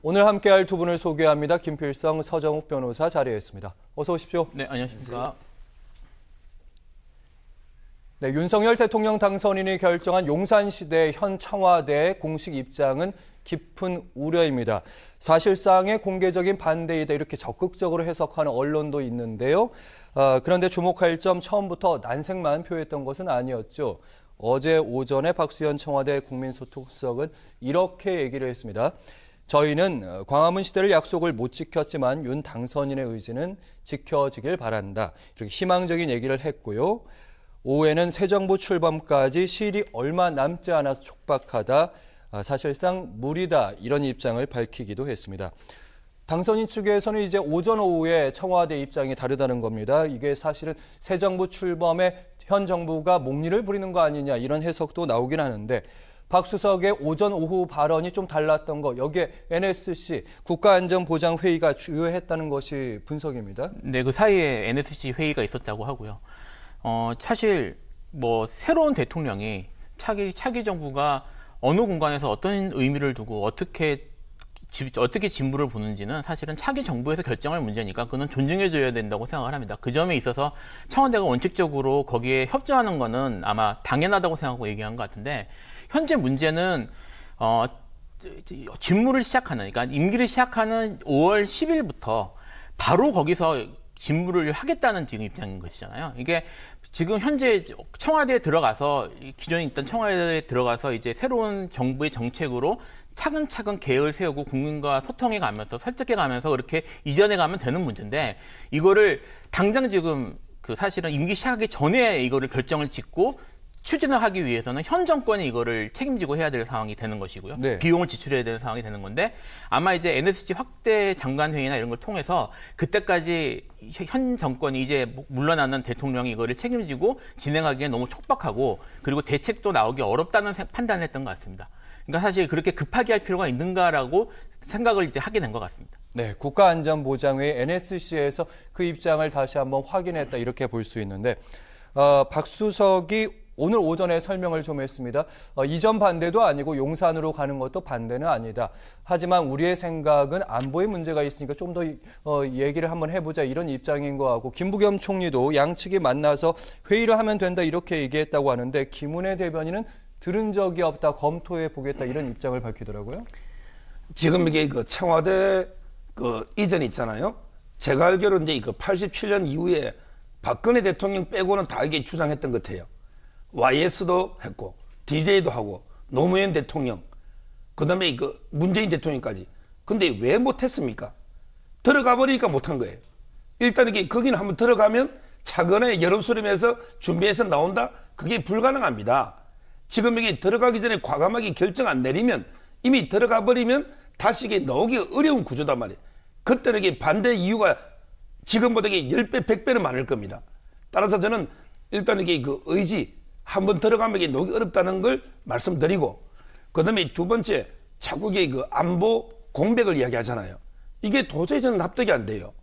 오늘 함께할 두 분을 소개합니다. 김필성, 서정욱 변호사 자리했습니다. 어서 오십시오. 네, 안녕하십니까. 네, 윤석열 대통령 당선인이 결정한 용산시대 현 청와대의 공식 입장은 깊은 우려입니다. 사실상의 공개적인 반대이다 이렇게 적극적으로 해석하는 언론도 있는데요. 그런데 주목할 점 처음부터 난색만 표했던 것은 아니었죠. 어제 오전에 박수현 청와대 국민소통수석은 이렇게 얘기를 했습니다. 저희는 광화문 시대를 약속을 못 지켰지만 윤 당선인의 의지는 지켜지길 바란다. 이렇게 희망적인 얘기를 했고요. 오후에는 새 정부 출범까지 시일이 얼마 남지 않아서 촉박하다. 사실상 무리다. 이런 입장을 밝히기도 했습니다. 당선인 측에서는 이제 오전 오후에 청와대 입장이 다르다는 겁니다. 이게 사실은 새 정부 출범에 현 정부가 목리를 부리는 거 아니냐 이런 해석도 나오긴 하는데 박 수석의 오전 오후 발언이 좀 달랐던 거 여기에 NSC 국가안전보장회의가 주요했다는 것이 분석입니다. 네, 그 사이에 NSC 회의가 있었다고 하고요. 사실 뭐 새로운 대통령이 차기 정부가 어느 공간에서 어떤 의미를 두고 어떻게 진부를 보는지는 사실은 차기 정부에서 결정할 문제니까 그는 존중해줘야 된다고 생각을 합니다. 그 점에 있어서 청와대가 원칙적으로 거기에 협조하는 거는 아마 당연하다고 생각하고 얘기한 것 같은데 현재 문제는 진무를 시작하는, 그러니까 임기를 시작하는 5월 10일부터 바로 거기서 진무를 하겠다는 지금 입장인 것이잖아요. 이게 지금 현재 청와대에 들어가서 기존에 있던 청와대에 들어가서 이제 새로운 정부의 정책으로 차근차근 계획을 세우고 국민과 소통해 가면서 설득해 가면서 그렇게 이전해 가면 되는 문제인데 이거를 당장 지금 사실은 임기 시작하기 전에 이거를 결정을 짓고 추진을 하기 위해서는 현 정권이 이거를 책임지고 해야 될 상황이 되는 것이고요. 네. 비용을 지출해야 되는 상황이 되는 건데 아마 이제 NSC 확대 장관회의나 이런 걸 통해서 그때까지 현 정권이 이제 물러나는 대통령이 이거를 책임지고 진행하기에 너무 촉박하고 그리고 대책도 나오기 어렵다는 판단을 했던 것 같습니다. 그러니까 사실 그렇게 급하게 할 필요가 있는가라고 생각을 이제 하게 된 것 같습니다. 네, 국가안전보장회의 NSC에서 그 입장을 다시 한번 확인했다 이렇게 볼 수 있는데 박 수석이 오늘 오전에 설명을 좀 했습니다. 이전 반대도 아니고 용산으로 가는 것도 반대는 아니다. 하지만 우리의 생각은 안보에 문제가 있으니까 좀 더 얘기를 한번 해보자 이런 입장인 거 하고 김부겸 총리도 양측이 만나서 회의를 하면 된다 이렇게 얘기했다고 하는데 김은혜 대변인은 들은 적이 없다, 검토해 보겠다 이런 입장을 밝히더라고요. 지금 이게 청와대 이전 있잖아요. 제가 알기로는 이제 87년 이후에 박근혜 대통령 빼고는 다 이게 주장했던 것 같아요. YS도 했고, DJ도 하고, 노무현 대통령, 그 다음에 문재인 대통령까지. 근데 왜 못했습니까? 들어가 버리니까 못한 거예요. 일단 거기는 한번 들어가면 차근에 여론 수렴해서 준비해서 나온다? 그게 불가능합니다. 지금 들어가기 전에 과감하게 결정 안 내리면 이미 들어가 버리면 다시 나오기 어려운 구조단 말이에요. 그때는 반대 이유가 지금보다 10배, 100배는 많을 겁니다. 따라서 저는 일단 의지, 한번 들어가면 나오기 어렵다는 걸 말씀드리고, 그 다음에 두 번째, 자꾸 안보 공백을 이야기하잖아요. 이게 도저히 저는 납득이 안 돼요.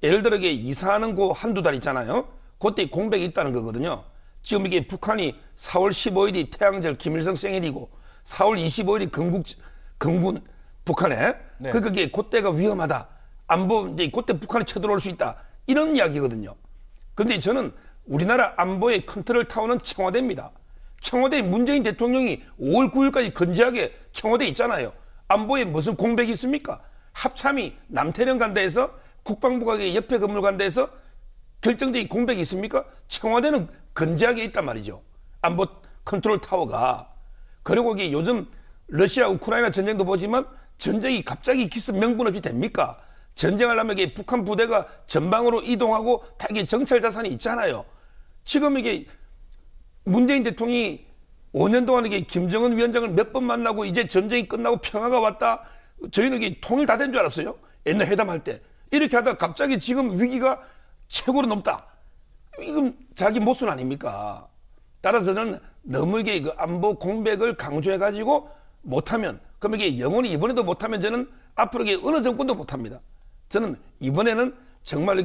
예를 들어 이사하는 거 한두 달 있잖아요. 그때 공백이 있다는 거거든요. 지금 북한이 4월 15일이 태양절 김일성 생일이고 4월 25일이 건군 북한에 네. 그게 그때가 위험하다. 안보 이제 그때 북한이 쳐들어올 수 있다. 이런 이야기거든요. 그런데 저는 우리나라 안보의 컨트롤 타워는 청와대입니다. 청와대 문재인 대통령이 5월 9일까지 건재하게 청와대에 있잖아요. 안보에 무슨 공백이 있습니까? 합참이 남태령 간다 해서 국방부가 옆에 건물 간다 해서 결정적인 공백이 있습니까? 청와대는 건재하게 있단 말이죠. 안보 컨트롤 타워가. 그리고 요즘 러시아 우크라이나 전쟁도 보지만 전쟁이 갑자기 기습 명분 없이 됩니까? 전쟁하려면 북한 부대가 전방으로 이동하고 다 정찰 자산이 있잖아요. 지금 문재인 대통령이 5년 동안 김정은 위원장을 몇 번 만나고 이제 전쟁이 끝나고 평화가 왔다. 저희는 통일 다 된 줄 알았어요. 옛날 회담할 때. 이렇게 하다가 갑자기 지금 위기가 최고로 높다. 이건 자기 모순 아닙니까? 따라서 저는 너무 안보 공백을 강조해가지고 못하면, 그럼 영원히 이번에도 못하면 저는 앞으로 어느 정권도 못합니다. 저는 이번에는 정말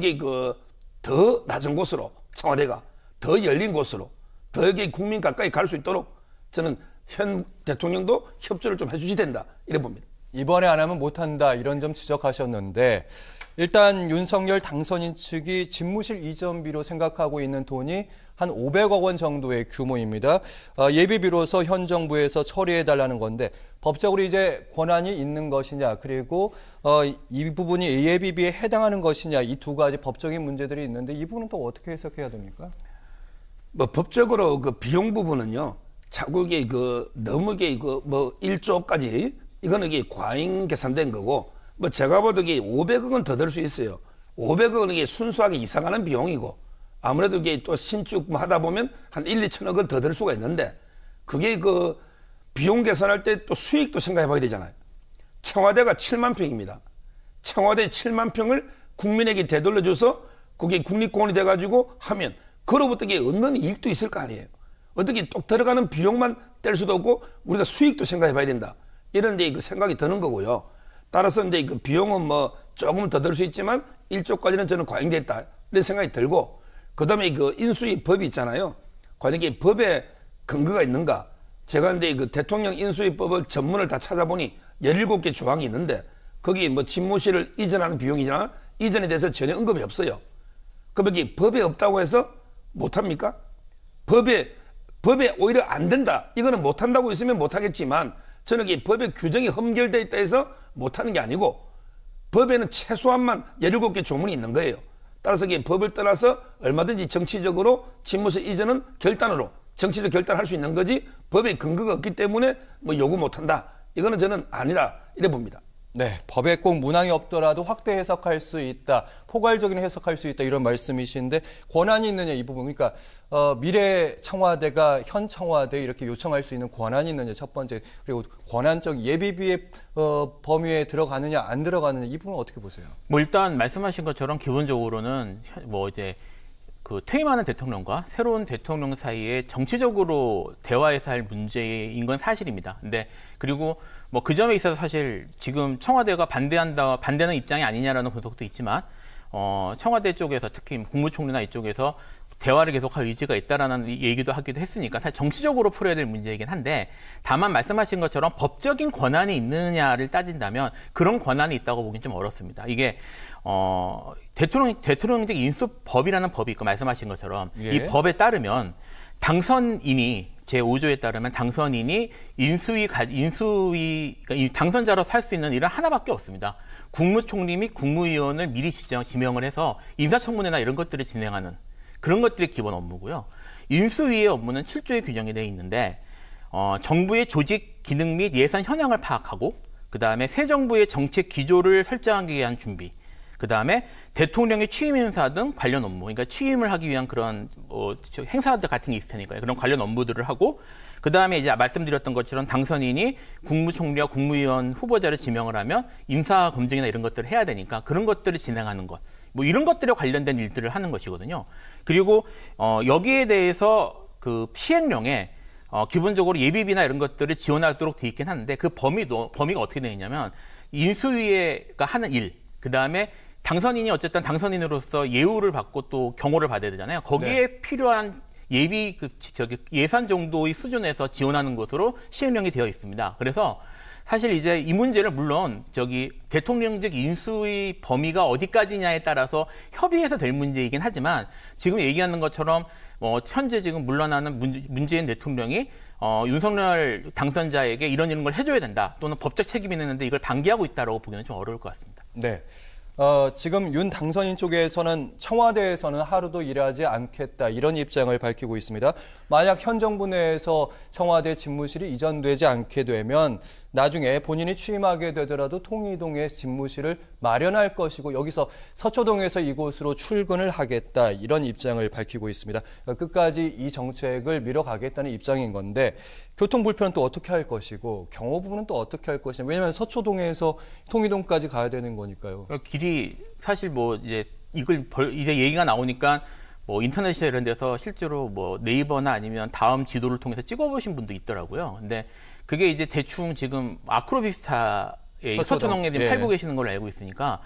더 낮은 곳으로 청와대가 더 열린 곳으로 더 국민 가까이 갈 수 있도록 저는 현 대통령도 협조를 좀 해주셔야 된다 이래 봅니다. 이번에 안 하면 못한다 이런 점 지적하셨는데 일단 윤석열 당선인 측이 집무실 이전비로 생각하고 있는 돈이 한 500억 원 정도의 규모입니다. 예비비로서 현 정부에서 처리해달라는 건데 법적으로 이제 권한이 있는 것이냐 그리고 이 부분이 예비비에 해당하는 것이냐 이 두 가지 법적인 문제들이 있는데 이 부분은 또 어떻게 해석해야 됩니까? 뭐 법적으로 그 비용 부분은요. 자꾸 이게 너무 이게 1조까지 이거는 이게 과잉 계산된 거고 뭐 제가 봐도 이게 500억은 더 들 수 있어요. 500억은 이게 순수하게 이사가는 비용이고 아무래도 이게 또 신축 하다 보면 한 1, 2천억은 더 들 수가 있는데 그게 그 비용 계산할 때 또 수익도 생각해 봐야 되잖아요. 청와대가 7만 평입니다. 청와대 7만 평을 국민에게 되돌려줘서 그게 국립공원이 돼가지고 하면 그로부터 이게 얻는 이익도 있을 거 아니에요. 어떻게 또 들어가는 비용만 뗄 수도 없고 우리가 수익도 생각해 봐야 된다. 이런 데 그 생각이 드는 거고요. 따라서 이제 그 비용은 뭐 조금 더 들 수 있지만 1조까지는 저는 과잉됐다. 이런 생각이 들고 그 다음에 그 인수위 법이 있잖아요. 과연 이게 법에 근거가 있는가? 제가 이제 그 대통령 인수위법을 전문을 다 찾아보니 17개 조항이 있는데 거기 뭐 집무실을 이전하는 비용이잖아. 이전에 대해서 전혀 언급이 없어요. 그럼 이게 법에 없다고 해서 못합니까? 법에 오히려 안 된다. 이거는 못한다고 있으면 못하겠지만 저는 이 법의 규정이 흠결되어 있다 해서 못하는 게 아니고 법에는 최소한만 17개 조문이 있는 거예요. 따라서 이게 법을 떠나서 얼마든지 정치적으로 집무실 이전은 결단으로 정치적 결단할 수 있는 거지 법에 근거가 없기 때문에 뭐 요구 못한다. 이거는 저는 아니라 이래 봅니다. 네, 법에 꼭 문항이 없더라도 확대 해석할 수 있다, 포괄적인 해석할 수 있다 이런 말씀이신데 권한이 있느냐 이 부분 그러니까 미래 청와대가 현 청와대 이렇게 요청할 수 있는 권한이 있느냐 첫 번째 그리고 권한적 예비비의 범위에 들어가느냐 안 들어가느냐 이 부분 어떻게 보세요? 뭐 일단 말씀하신 것처럼 기본적으로는 뭐 이제 그 퇴임하는 대통령과 새로운 대통령 사이에 정치적으로 대화해서 할 문제인 건 사실입니다. 근데 그리고 뭐 그 점에 있어서 사실 지금 청와대가 반대하는 입장이 아니냐라는 분석도 있지만 청와대 쪽에서 특히 국무총리나 이쪽에서 대화를 계속할 의지가 있다라는 얘기도 하기도 했으니까 사실 정치적으로 풀어야 될 문제이긴 한데 다만 말씀하신 것처럼 법적인 권한이 있느냐를 따진다면 그런 권한이 있다고 보기는 좀 어렵습니다. 이게 대통령직 인수법이라는 법이 있고 말씀하신 것처럼 예. 이 법에 따르면 당선인이 제5조에 따르면 당선인이 그러니까 이 당선자로 살 수 있는 일은 하나밖에 없습니다. 국무총리 및 국무위원을 미리 지명을 해서 인사청문회나 이런 것들을 진행하는 그런 것들이 기본 업무고요. 인수위의 업무는 7조에 규정이 되어 있는데 정부의 조직 기능 및 예산 현황을 파악하고 그 다음에 새 정부의 정책 기조를 설정하기 위한 준비 그 다음에 대통령의 취임 행사 등 관련 업무, 그러니까 취임을 하기 위한 그런 행사들 같은 게 있을 테니까요. 그런 관련 업무들을 하고, 그 다음에 이제 말씀드렸던 것처럼 당선인이 국무총리와 국무위원 후보자를 지명을 하면 인사 검증이나 이런 것들을 해야 되니까 그런 것들을 진행하는 것, 뭐 이런 것들에 관련된 일들을 하는 것이거든요. 그리고 여기에 대해서 그 시행령에 기본적으로 예비비나 이런 것들을 지원하도록 돼 있긴 하는데 그 범위가 어떻게 되어 있냐면 인수위가 하는 일, 그 다음에 당선인이 어쨌든 당선인으로서 예우를 받고 또 경호를 받아야 되잖아요. 거기에 네. 필요한 예산 정도의 수준에서 지원하는 것으로 시행령이 되어 있습니다. 그래서 사실 이제 이 문제를 물론 대통령직 인수의 범위가 어디까지냐에 따라서 협의해서 될 문제이긴 하지만 지금 얘기하는 것처럼 현재 지금 물러나는 문재인 대통령이 윤석열 당선자에게 이런 걸 해줘야 된다 또는 법적 책임이 있는데 이걸 방기하고 있다라고 보기는 좀 어려울 것 같습니다. 네. 지금 윤 당선인 쪽에서는 청와대에서는 하루도 일하지 않겠다 이런 입장을 밝히고 있습니다. 만약 현 정부 내에서 청와대 집무실이 이전되지 않게 되면 나중에 본인이 취임하게 되더라도 통이동에 집무실을 마련할 것이고 여기서 서초동에서 이곳으로 출근을 하겠다 이런 입장을 밝히고 있습니다. 그러니까 끝까지 이 정책을 밀어가겠다는 입장인 건데 교통 불편은 또 어떻게 할 것이고 경호 부분은 또 어떻게 할 것이냐. 왜냐하면 서초동에서 통이동까지 가야 되는 거니까요. 길이 사실 뭐 이제 이제 얘기가 나오니까 뭐 인터넷이나 이런 데서 실제로 뭐 네이버나 아니면 다음 지도를 통해서 찍어보신 분도 있더라고요. 근데 그게 이제 대충 지금 아크로비스타의 서초동에 예. 팔고 계시는 걸로 알고 있으니까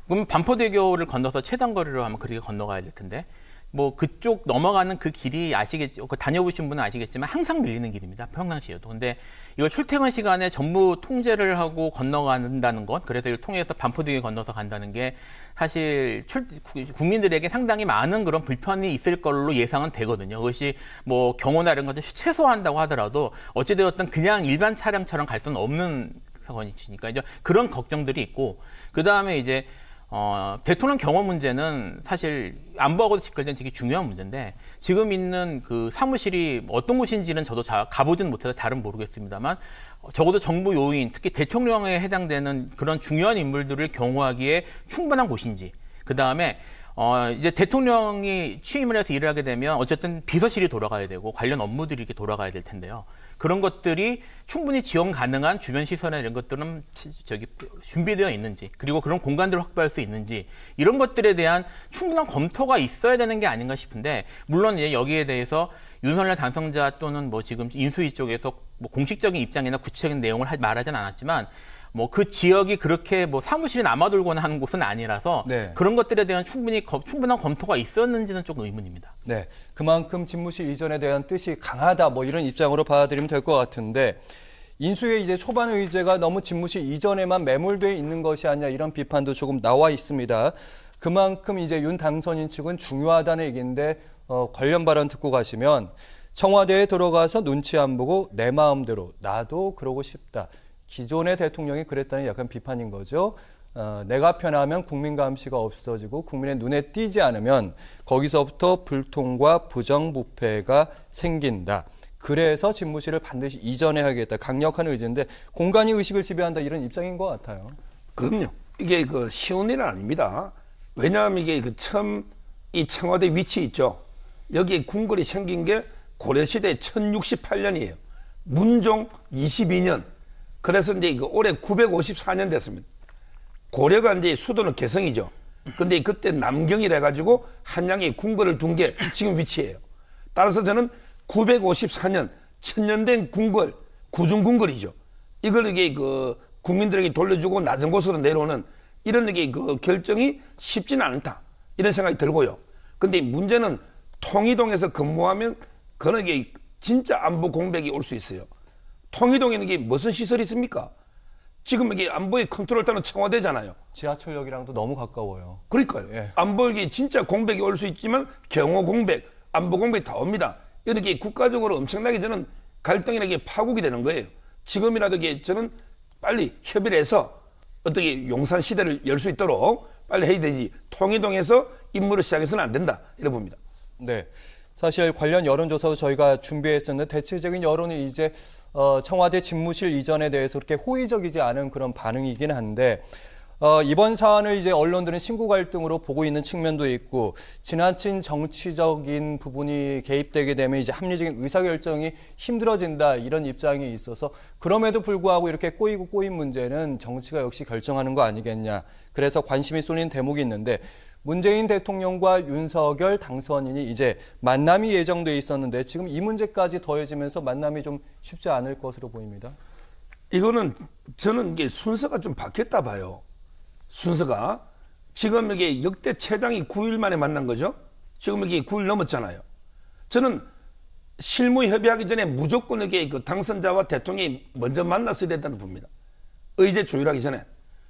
그럼 반포대교를 건너서 최단거리로 하면 그렇게 건너가야 될 텐데 뭐 그쪽 넘어가는 그 길이 아시겠죠? 다녀보신 분은 아시겠지만 항상 밀리는 길입니다. 평상시에도. 근데 이걸 출퇴근 시간에 전부 통제를 하고 건너간다는 것, 그래서 이걸 통해서 반포대교 건너서 간다는 게 사실 국민들에게 상당히 많은 그런 불편이 있을 걸로 예상은 되거든요. 그것이 뭐 경호나 이런 것들 최소화한다고 하더라도 어찌되었든 그냥 일반 차량처럼 갈 수는 없는 사건이니까 이제 그런 걱정들이 있고, 그 다음에 이제 대통령 경호 문제는 사실 안보하고도 직결된 되게 중요한 문제인데, 지금 있는 그 사무실이 어떤 곳인지는 저도 가보지는 못해서 잘은 모르겠습니다만, 적어도 정부 요인, 특히 대통령에 해당되는 그런 중요한 인물들을 경호하기에 충분한 곳인지, 그 다음에 이제 대통령이 취임을 해서 일을 하게 되면 어쨌든 비서실이 돌아가야 되고 관련 업무들이 이렇게 돌아가야 될 텐데요. 그런 것들이 충분히 지원 가능한 주변 시설이나 이런 것들은 준비되어 있는지, 그리고 그런 공간들을 확보할 수 있는지, 이런 것들에 대한 충분한 검토가 있어야 되는 게 아닌가 싶은데, 물론 이제 여기에 대해서 윤석열 당선자 또는 뭐 지금 인수위 쪽에서 뭐 공식적인 입장이나 구체적인 내용을 말하진 않았지만, 뭐 그 지역이 그렇게 뭐 사무실이 남아돌거나 하는 곳은 아니라서 네. 그런 것들에 대한 충분한 검토가 있었는지는 조금 의문입니다. 네, 그만큼 집무실 이전에 대한 뜻이 강하다, 뭐 이런 입장으로 받아들이면 될 것 같은데, 인수의 이제 초반 의제가 너무 집무실 이전에만 매몰돼 있는 것이 아니냐, 이런 비판도 조금 나와 있습니다. 그만큼 이제 윤 당선인 측은 중요하다는 얘기인데, 관련 발언 듣고 가시면 청와대에 들어가서 눈치 안 보고 내 마음대로 나도 그러고 싶다. 기존의 대통령이 그랬다는 약간 비판인 거죠. 내가 편하면 국민 감시가 없어지고 국민의 눈에 띄지 않으면 거기서부터 불통과 부정부패가 생긴다. 그래서 집무실을 반드시 이전해야겠다. 강력한 의지인데 공간이 의식을 지배한다, 이런 입장인 것 같아요. 그럼요. 이게 그 쉬운 일은 아닙니다. 왜냐하면 이게 그 처음 이 청와대 위치 있죠. 여기에 궁궐이 생긴 게 고려시대 1068년이에요. 문종 22년. 그래서 이제 올해 954년 됐습니다. 고려가 이제 수도는 개성이죠. 근데 그때 남경이라 해가지고 한양에 궁궐을 둔 게 지금 위치예요. 따라서 저는 954년, 1000년 된 궁궐, 구중궁궐이죠. 이걸 이게 그 국민들에게 돌려주고 낮은 곳으로 내려오는 이런 게 그 결정이 쉽지는 않다, 이런 생각이 들고요. 근데 문제는 통이동에서 근무하면 그런 게 진짜 안보 공백이 올 수 있어요. 통이동에는 이게 무슨 시설이 있습니까? 지금 이게 안보의 컨트롤 타는 청와대잖아요. 지하철역이랑도 너무 가까워요. 그러니까요. 예. 안보에 진짜 공백이 올 수 있지만 경호 공백, 안보 공백이 다 옵니다. 이렇게 국가적으로 엄청나게 저는 갈등이나 게 파국이 되는 거예요. 지금이라도 이게 저는 빨리 협의를 해서 어떻게 용산 시대를 열 수 있도록 빨리 해야 되지, 통이동에서 임무를 시작해서는 안 된다, 이렇게 봅니다. 네. 사실 관련 여론조사도 저희가 준비했었는데 대체적인 여론이 이제 청와대 집무실 이전에 대해서 그렇게 호의적이지 않은 그런 반응이긴 한데, 이번 사안을 이제 언론들은 신구 갈등으로 보고 있는 측면도 있고, 지나친 정치적인 부분이 개입되게 되면 이제 합리적인 의사결정이 힘들어진다, 이런 입장이 있어서, 그럼에도 불구하고 이렇게 꼬이고 꼬인 문제는 정치가 역시 결정하는 거 아니겠냐. 그래서 관심이 쏠린 대목이 있는데, 문재인 대통령과 윤석열 당선인이 이제 만남이 예정돼 있었는데 지금 이 문제까지 더해지면서 만남이 좀 쉽지 않을 것으로 보입니다. 이거는 저는 이게 순서가 좀 바뀌었다 봐요. 순서가 지금 이게 역대 최장이 9일 만에 만난 거죠. 지금 이게 9일 넘었잖아요. 저는 실무 협의하기 전에 무조건 이게 그 당선자와 대통령이 먼저 만났어야 된다고 봅니다. 의제 조율하기 전에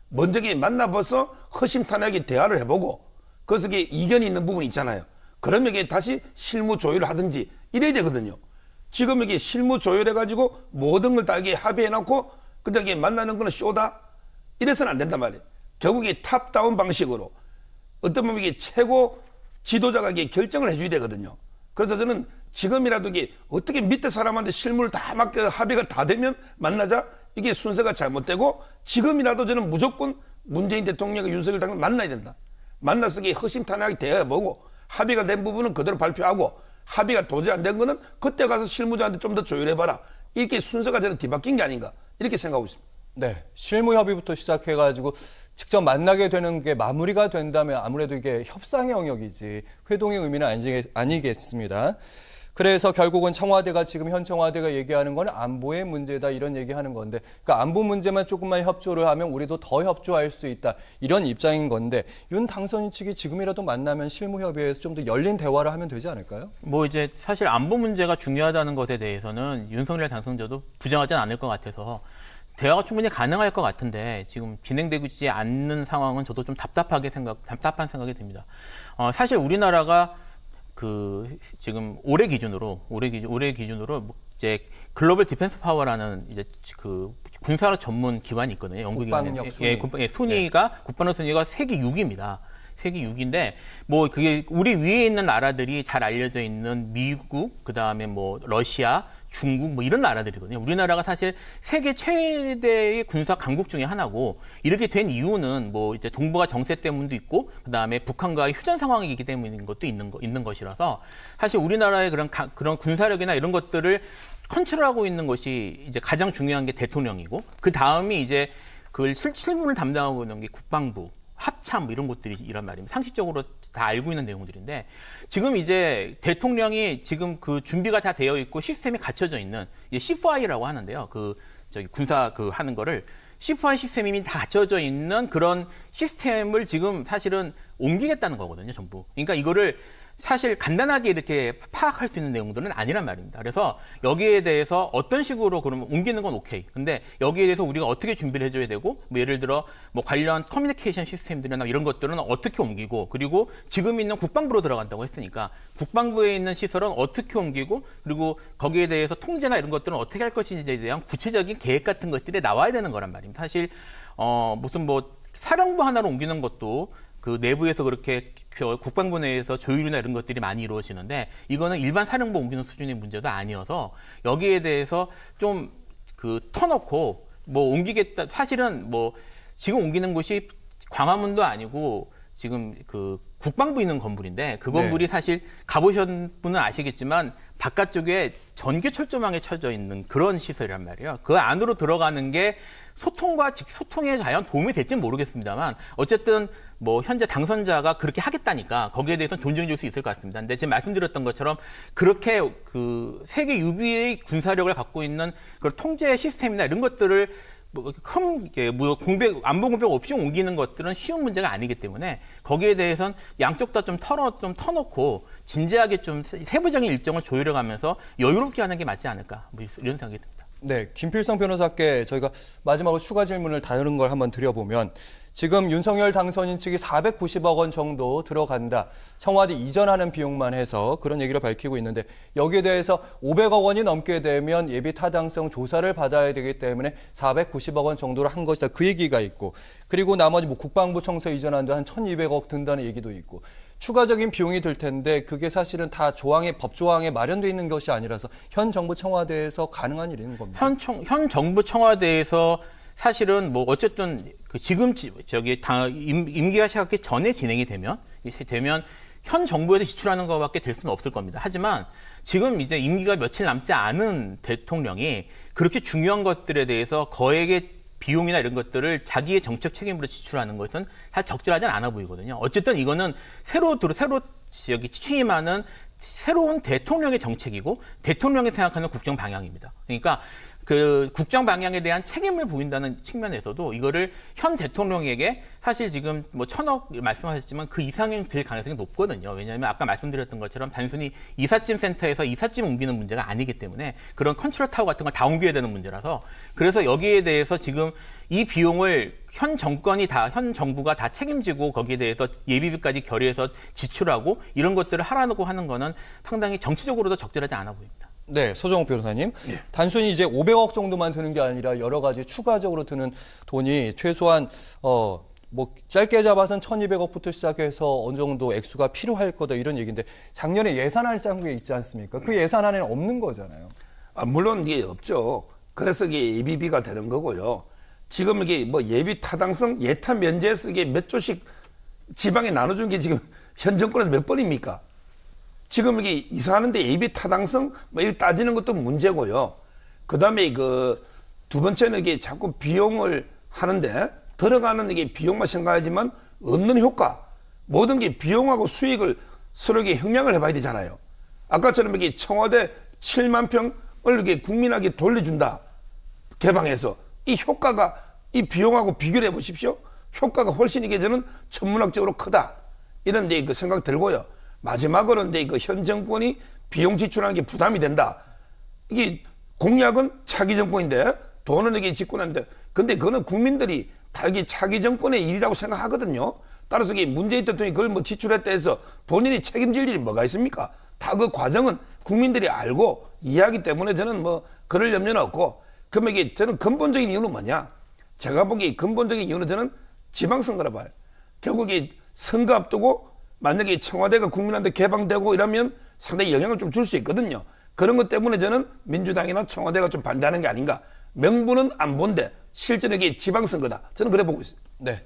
먼저 이게 만나봐서 허심탄회하게 대화를 해보고, 그래서 이게 이견이 있는 부분이 있잖아요. 그러면 이게 다시 실무 조율을 하든지 이래야 되거든요. 지금 이게 실무 조율해가지고 모든 걸 다 이게 합의해놓고 그냥 이게 만나는 거는 쇼다, 이래서는 안 된단 말이에요. 결국에 탑다운 방식으로 어떤 보면 이게 최고 지도자가 이게 결정을 해줘야 되거든요. 그래서 저는 지금이라도 이게 어떻게 밑에 사람한테 실무를 다 맡겨 합의가 다 되면 만나자, 이게 순서가 잘못되고, 지금이라도 저는 무조건 문재인 대통령과 윤석열 당선 만나야 된다. 만나서 이게 허심탄회하게 대화해보고 합의가 된 부분은 그대로 발표하고, 합의가 도저히 안 된 거는 그때 가서 실무자한테 좀 더 조율해봐라. 이렇게 순서가 저는 뒤바뀐 게 아닌가, 이렇게 생각하고 있습니다. 네, 실무 협의부터 시작해가지고 직접 만나게 되는 게 마무리가 된다면 아무래도 이게 협상의 영역이지 회동의 의미는 아니겠습니다. 그래서 결국은 청와대가 지금 현 청와대가 얘기하는 건 안보의 문제다 이런 얘기하는 건데 그러니까 안보 문제만 조금만 협조를 하면 우리도 더 협조할 수 있다 이런 입장인 건데 윤 당선인 측이 지금이라도 만나면 실무협의회에서 좀 더 열린 대화를 하면 되지 않을까요? 뭐 이제 사실 안보 문제가 중요하다는 것에 대해서는 윤석열 당선자도 부정하지는 않을 것 같아서 대화가 충분히 가능할 것 같은데 지금 진행되지 않는 상황은 저도 좀 답답한 생각이 듭니다. 사실 우리나라가 지금 올해 기준으로 이제 글로벌 디펜스 파워라는 이제 군사 전문 기관이 있거든요. 연구기관에. 순위가 국방력 순위가 세계 6위입니다. 세계 6위인데 뭐 그게 우리 위에 있는 나라들이 잘 알려져 있는 미국, 그다음에 뭐 러시아, 중국 뭐 이런 나라들이거든요. 우리나라가 사실 세계 최대의 군사 강국 중에 하나고 이렇게 된 이유는 뭐 이제 동북아 정세 때문도 있고 그다음에 북한과의 휴전 상황이기 때문인 것도 있는 것이라서 사실 우리나라의 그런 군사력이나 이런 것들을 컨트롤하고 있는 것이 이제 가장 중요한 게 대통령이고 그 다음이 이제 그 실무를 담당하고 있는 게 국방부. 합참 이런 것들이란 말입니다. 상식적으로 다 알고 있는 내용들인데 지금 이제 대통령이 지금 그 준비가 다 되어 있고 시스템이 갖춰져 있는 C4I라고 하는데요. 군사 하는 거를 C4I 시스템이 이미 다 갖춰져 있는 그런 시스템을 지금 사실은 옮기겠다는 거거든요, 전부. 그러니까 이거를 사실 간단하게 이렇게 파악할 수 있는 내용들은 아니란 말입니다. 그래서 여기에 대해서 어떤 식으로 그러면 옮기는 건 오케이. 근데 여기에 대해서 우리가 어떻게 준비를 해줘야 되고, 뭐 예를 들어 뭐 관련 커뮤니케이션 시스템들이나 이런 것들은 어떻게 옮기고, 그리고 지금 있는 국방부로 들어간다고 했으니까 국방부에 있는 시설은 어떻게 옮기고, 그리고 거기에 대해서 통제나 이런 것들은 어떻게 할 것인지에 대한 구체적인 계획 같은 것들이 나와야 되는 거란 말입니다. 사실 무슨 뭐 사령부 하나로 옮기는 것도 그 내부에서 그렇게 국방부 내에서 조율이나 이런 것들이 많이 이루어지는데 이거는 일반 사령부 옮기는 수준의 문제도 아니어서 여기에 대해서 좀 터놓고 뭐 옮기겠다. 사실은 뭐 지금 옮기는 곳이 광화문도 아니고 지금 국방부 있는 건물인데 그 건물이 사실 가보신 분은 아시겠지만 바깥쪽에 전기 철조망에 쳐져 있는 그런 시설이란 말이에요. 그 안으로 들어가는 게 소통에 과연 도움이 될지는 모르겠습니다만 어쨌든 뭐 현재 당선자가 그렇게 하겠다니까 거기에 대해서는 존중해 줄 수 있을 것 같습니다. 근데 지금 말씀드렸던 것처럼 그렇게 세계 6위의 군사력을 갖고 있는 그런 통제 시스템이나 이런 것들을 안보 공백 없이 옮기는 것들은 쉬운 문제가 아니기 때문에 거기에 대해서는 양쪽 다 좀 터놓고 진지하게 좀 세부적인 일정을 조율해가면서 여유롭게 하는 게 맞지 않을까 뭐 이런 생각이 듭니다. 네, 김필성 변호사께 저희가 마지막으로 추가 질문을 다른 걸 한번 드려보면 지금 윤석열 당선인 측이 490억 원 정도 들어간다. 청와대 이전하는 비용만 해서 그런 얘기를 밝히고 있는데 여기에 대해서 500억 원이 넘게 되면 예비 타당성 조사를 받아야 되기 때문에 490억 원 정도로 한 것이다. 그 얘기가 있고 그리고 나머지 뭐 국방부 청사 이전하는데 한 1,200억 든다는 얘기도 있고 추가적인 비용이 들 텐데 그게 사실은 다 법 조항에 마련되어 있는 것이 아니라서 현 정부 청와대에서 가능한 일인 겁니다. 현 정부 청와대에서 사실은 뭐 어쨌든 지금 임기가 시작하기 전에 진행이 되면 현 정부에서 지출하는 것밖에 될 수는 없을 겁니다. 하지만 지금 이제 임기가 며칠 남지 않은 대통령이 그렇게 중요한 것들에 대해서 거액의 비용이나 이런 것들을 자기의 정책 책임으로 지출하는 것은 사실 적절하지 않아 보이거든요. 어쨌든 이거는 새로 취임하는 새로운 대통령의 정책이고 대통령이 생각하는 국정 방향입니다. 그러니까 국정 방향에 대한 책임을 보인다는 측면에서도 이거를 현 대통령에게 사실 지금 뭐 1,000억 말씀하셨지만 그 이상이 될 가능성이 높거든요. 왜냐하면 아까 말씀드렸던 것처럼 단순히 이삿짐 센터에서 이삿짐 옮기는 문제가 아니기 때문에 그런 컨트롤 타워 같은 걸 다 옮겨야 되는 문제라서 그래서 여기에 대해서 지금 이 비용을 현 정부가 다 책임지고 거기에 대해서 예비비까지 결의해서 지출하고 이런 것들을 하라고 하는 거는 상당히 정치적으로도 적절하지 않아 보입니다. 네, 서정욱 변호사님. 단순히 이제 500억 정도만 드는 게 아니라 여러 가지 추가적으로 드는 돈이 최소한 뭐 짧게 잡아서는 1,200억부터 시작해서 어느 정도 액수가 필요할 거다 이런 얘기인데 작년에 예산안을 짠 게 있지 않습니까? 그 예산안에는 없는 거잖아요. 물론 이게 없죠. 그래서 이게 예비비가 되는 거고요. 지금 이게 뭐 예비 타당성 예타 면제에서 이게 몇 조씩 지방에 나눠준 게 지금 현 정권에서 몇 번입니까? 지금 이게 이사하는데 예비 타당성 뭐 이렇게 따지는 것도 문제고요. 그다음에 두 번째는 이게 자꾸 비용을 하는데 들어가는 이게 비용만 생각하지만 얻는 효과 모든 게 비용하고 수익을 서로 이게 형량을 해봐야 되잖아요. 아까처럼 이게 청와대 7만 평을 이렇게 국민에게 돌려준다. 개방해서. 이 효과가 이 비용하고 비교를 해보십시오. 효과가 훨씬 이게 저는 천문학적으로 크다. 이런 데 그 생각 들고요. 마지막으로 이제 그 현 정권이 비용 지출하는 게 부담이 된다. 이게 공약은 차기 정권인데 돈은 이게 짓고 났는데 근데 그거는 국민들이 다 이게 차기 정권의 일이라고 생각하거든요. 따라서 이게 문재인 대통령이 그걸 뭐 지출했다 해서 본인이 책임질 일이 뭐가 있습니까? 다 그 과정은 국민들이 알고 이해하기 때문에 저는 뭐 그럴 염려는 없고 그러면 이게 저는 근본적인 이유는 뭐냐? 제가 보기에 근본적인 이유는 저는 지방선거라 봐요. 결국에 선거 앞두고 만약에 청와대가 국민한테 개방되고 이러면 상당히 영향을 좀 줄 수 있거든요. 그런 것 때문에 저는 민주당이나 청와대가 좀 반대하는 게 아닌가. 명분은 안 본데 실제로 이게 지방선거다. 저는 그래 보고 있어요. 네.